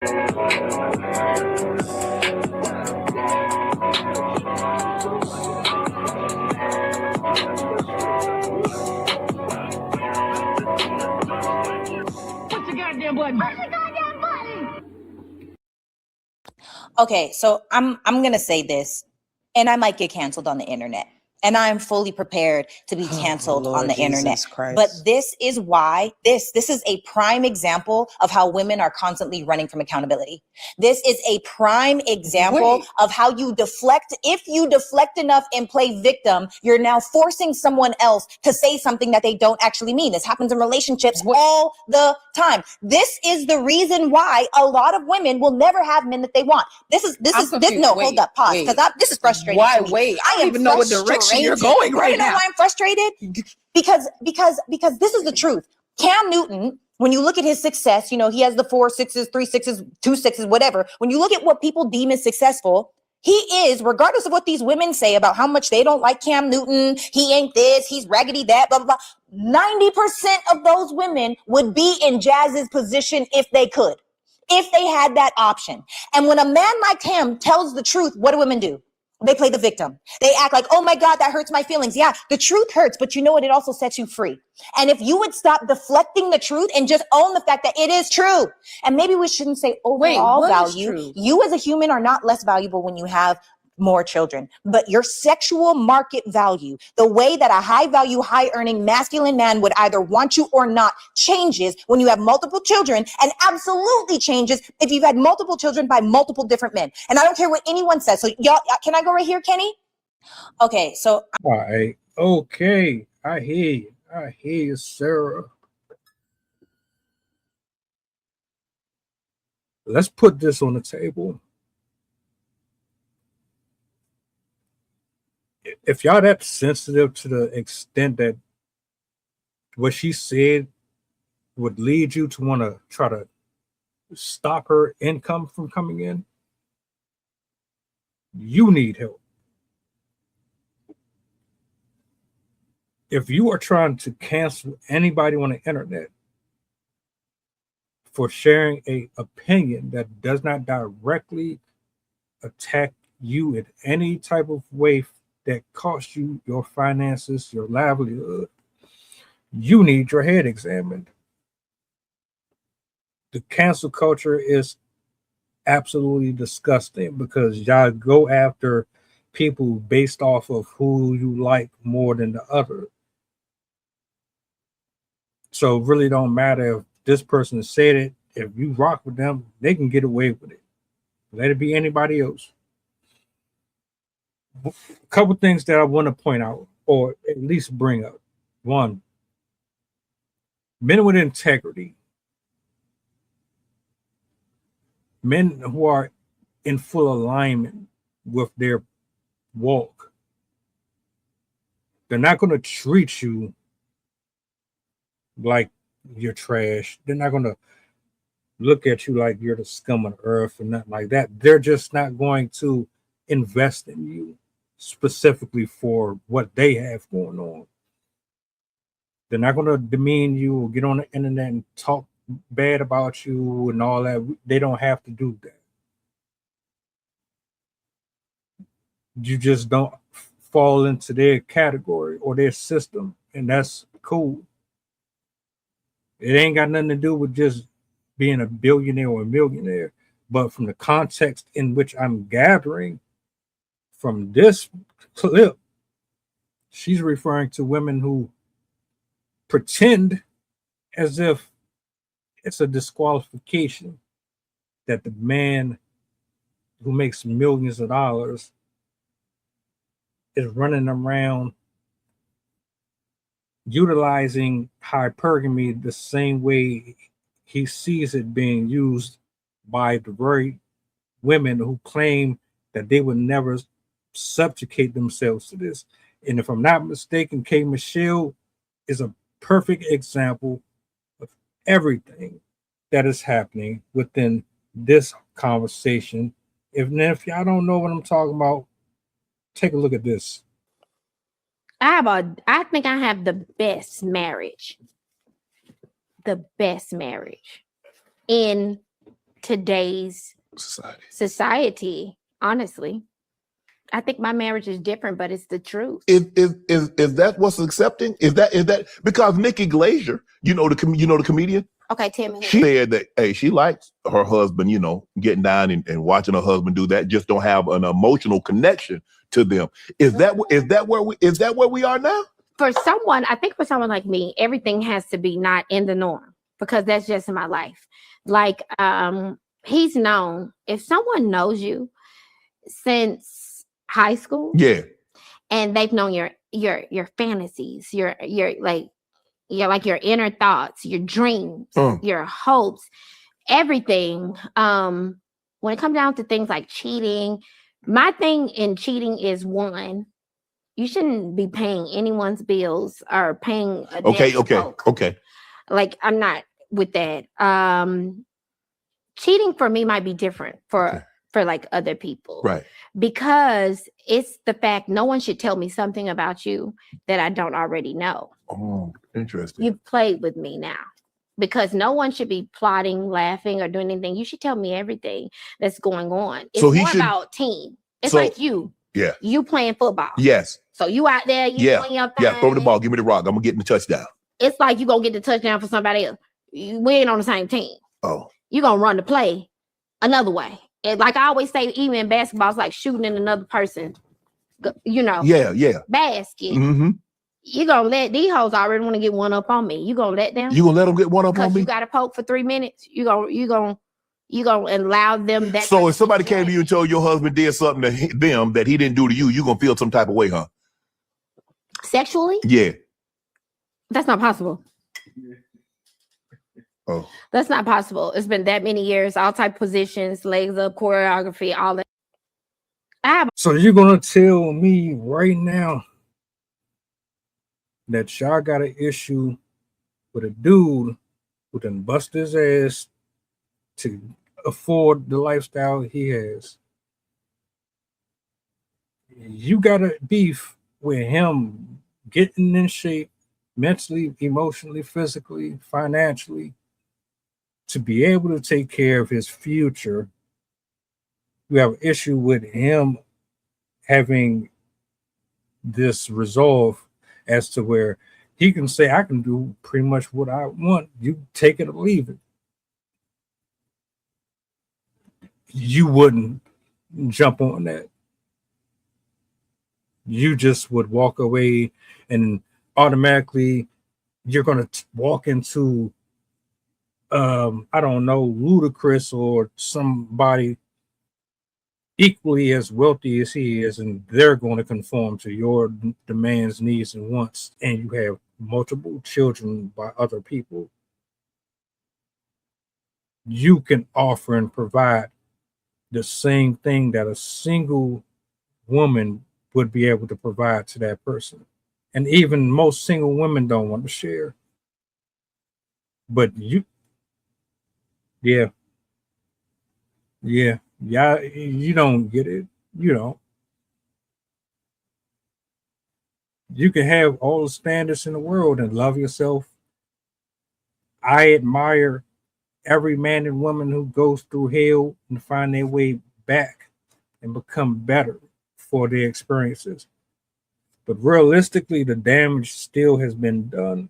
goddamn button. Push the goddamn button. Okay, so I'm gonna say this, and I might get canceled on the internet. And I am fully prepared to be canceled on the internet. But this is why this is a prime example of how women are constantly running from accountability. This is a prime example of how you deflect. If you deflect enough and play victim, you're now forcing someone else to say something that they don't actually mean. This happens in relationships all the time. This is the reason why a lot of women will never have men that they want. Hold up, pause, because this is frustrating. Why? Wait, I don't even know what direction you're going right now. You know why I'm frustrated? Because this is the truth. Cam Newton, when you look at his success, you know, he has the 4 6s, 3 6s, 2 6s, whatever. When you look at what people deem as successful, he is, regardless of what these women say about how much they don't like Cam Newton, he ain't this, he's raggedy that, blah, blah, blah. 90% of those women would be in Jazz's position if they could, if they had that option. And when a man like him tells the truth, what do women do? They play the victim. They act like, oh my God, that hurts my feelings. Yeah, the truth hurts, but you know what? It also sets you free. And if you would stop deflecting the truth and just own the fact that it is true, and maybe we shouldn't say overall value. You as a human are not less valuable when you have more children, but your sexual market value, the way that a high value, high earning masculine man would either want you or not, changes when you have multiple children, and absolutely changes if you've had multiple children by multiple different men. And I don't care what anyone says. So y'all, can I go right here, Kenny? Okay. So. All right. Okay. I hear you, Sarah. Let's put this on the table. If y'all that sensitive to the extent that what she said would lead you to want to try to stop her income from coming in, you need help. If you are trying to cancel anybody on the internet for sharing an opinion that does not directly attack you in any type of way that costs you your finances, your livelihood, you need your head examined. The cancel culture is absolutely disgusting because y'all go after people based off of who you like more than the other. So it really don't matter if this person said it. If you rock with them, they can get away with it. Let it be anybody else. A couple things that I want to point out, or at least bring up. One, men with integrity, men who are in full alignment with their walk, they're not going to treat you like you're trash. They're not going to look at you like you're the scum of the earth or nothing like that. They're just not going to invest in you specifically for what they have going on. They're not going to demean you or get on the internet and talk bad about you and all that. They don't have to do that. You just don't fall into their category or their system, and that's cool. It ain't got nothing to do with just being a billionaire or a millionaire, but from the context in which I'm gathering from this clip, she's referring to women who pretend as if it's a disqualification that the man who makes millions of dollars is running around utilizing hypergamy the same way he sees it being used by the very women who claim that they would never subjugate themselves to this. And if I'm not mistaken, K. Michelle is a perfect example of everything that is happening within this conversation. If y'all don't know what I'm talking about, take a look at this. I think I have the best marriage. The best marriage in today's society. Honestly, I think my marriage is different, but it's the truth. Is that what's accepting? Is that because Nikki Glaser, you know the comedian? Okay, tell me. She said that, hey, she likes her husband, getting down and watching her husband do that, just don't have an emotional connection to them. Is that where we are now? I think for someone like me, everything has to be not in the norm, because that's just my life. Like, he's known, if someone knows you since high school, yeah, and they've known your fantasies, your inner thoughts, your dreams, your hopes, everything. When it comes down to things like cheating, my thing in cheating is, one, you shouldn't be paying anyone's bills or paying a okay. Like, I'm not with that. Cheating for me might be different for like other people, right? Because it's the fact no one should tell me something about you that I don't already know. Oh, interesting. You've played with me now, because no one should be plotting, laughing, or doing anything. You should tell me everything that's going on. It's more about team. It's like you. Yeah. You playing football. Yes. So you out there, you doing your thing. Yeah, throw me the ball, give me the rock. I'm gonna get in the touchdown. It's like you gonna get the touchdown for somebody else. We ain't on the same team. Oh. You gonna run the play another way. And like I always say, even in basketball, it's like shooting in another person. Yeah. Basket. Mm-hmm. You gonna let these hoes already want to get one up on me. You gonna let them? You gonna let them get one up on me? You got to poke for 3 minutes. You gonna allow them that. So if somebody came to you and told your husband did something to them that he didn't do to you, you gonna feel some type of way, huh? Sexually? Yeah. That's not possible. Oh. That's not possible. It's been that many years, all type of positions, legs up, choreography, all that. So you're gonna tell me right now that y'all got an issue with a dude who done bust his ass to afford the lifestyle he has? You got a beef with him getting in shape mentally, emotionally, physically, financially, to be able to take care of his future. You have an issue with him having this resolve as to where he can say, I can do pretty much what I want. You take it or leave it. You wouldn't jump on that. You just would walk away, and automatically you're going to walk into, I don't know, Ludacris or somebody equally as wealthy as he is, and they're going to conform to your demands, needs, and wants, and you have multiple children by other people. You can offer and provide the same thing that a single woman would be able to provide to that person. And even most single women don't want to share. But you don't get it. You know, you can have all the standards in the world and love yourself. I admire every man and woman who goes through hell and find their way back and become better for their experiences. But realistically, the damage still has been done.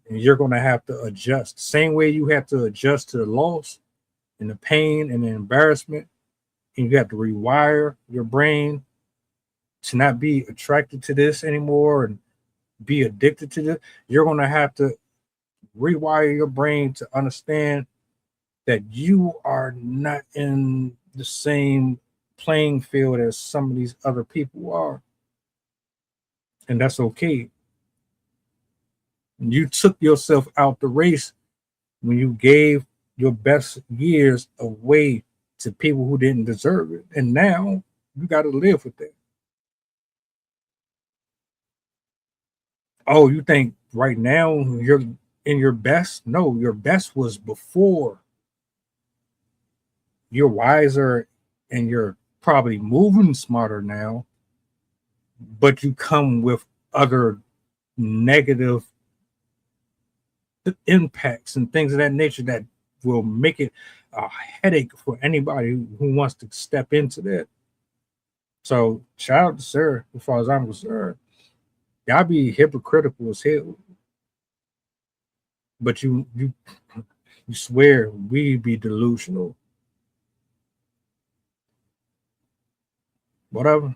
And you're going to have to adjust. Same way you have to adjust to the loss and the pain and the embarrassment. And you have to rewire your brain to not be attracted to this anymore and be addicted to this. You're going to have to rewire your brain to understand that you are not in the same playing field as some of these other people are. And that's okay. You took yourself out the race when you gave your best years away to people who didn't deserve it. And now you got to live with that. Oh, you think right now you're in your best? No, your best was before. You're wiser and you're probably moving smarter now, but you come with other negative impacts and things of that nature that will make it a headache for anybody who wants to step into that. So shout out to Sarah, as far as I'm concerned. Y'all be hypocritical as hell. But you swear we be delusional. Whatever.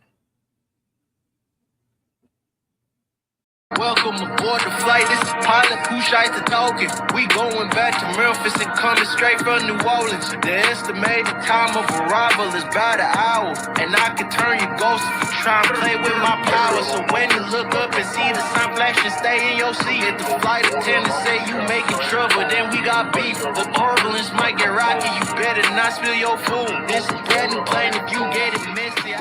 Welcome aboard the flight. This is pilot Pusha talking. We going back to Memphis and coming straight from New Orleans. The estimated time of arrival is about an hour, and I can turn your ghost if you try and play with my power. So when you look up and see the sun flashing, stay in your seat. If the flight attendant say you making trouble, then we got beef. The turbulence might get rocky. You better not spill your food. This is bread and plain. If you get it messy,